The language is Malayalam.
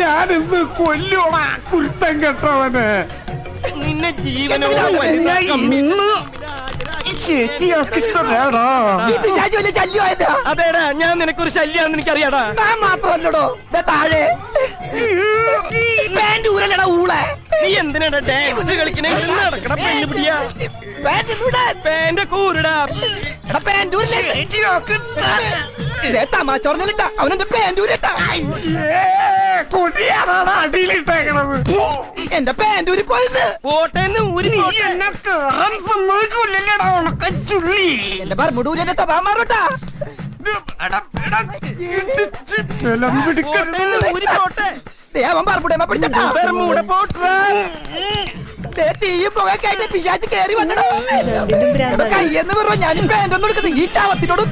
ഞാനിന്ന് കൊല്ലോടാ കുരുത്തം കെട്ടവന്. നിന്നെ ജീവനോട് ശരിയാക്കിട്ടേടാ. അതേടാ, ഞാൻ നിനക്കൊരു ശല്യാണെന്ന് എനിക്കറിയാടാ. മാത്രമല്ലടോ താഴെ നീ എന്തിനാടാ ഡാൻസ് കളിക്കണേ? നടക്കണ പെണ്ണു പിടിയാ പാന്റെ കൂരടാ. തമാശ പറഞ്ഞിട്ടാ അവനെന്റെ പാൻറ്റൂരിട്ടാ. കൊടിയാണാണ് അടിയിലിട്ടേക്കണത്. എന്റെ പാൻറ്റൂരി പോയത് പോട്ടേന്ന് ഊരി എന്നെ കേറാൻ സമ്മതിക്കൂല്ലല്ലേടാ ഉണക്ക ചുള്ളി. എന്റെ ബർമുടൂരി എന്റെ സ്വഭാവം മാറൂട്ടാ. അവൻ ബർമുടേമ പിടിച്ചട്ടാ. തീയും പുകയൊക്കെ പിശാച്ച് കയറി വന്നടോ. കയ്യെന്ന് പറഞ്ഞ ഞാൻ പാൻറ്റൊന്നും എടുക്കുന്നത് ഈ ചാവത്തിനോടും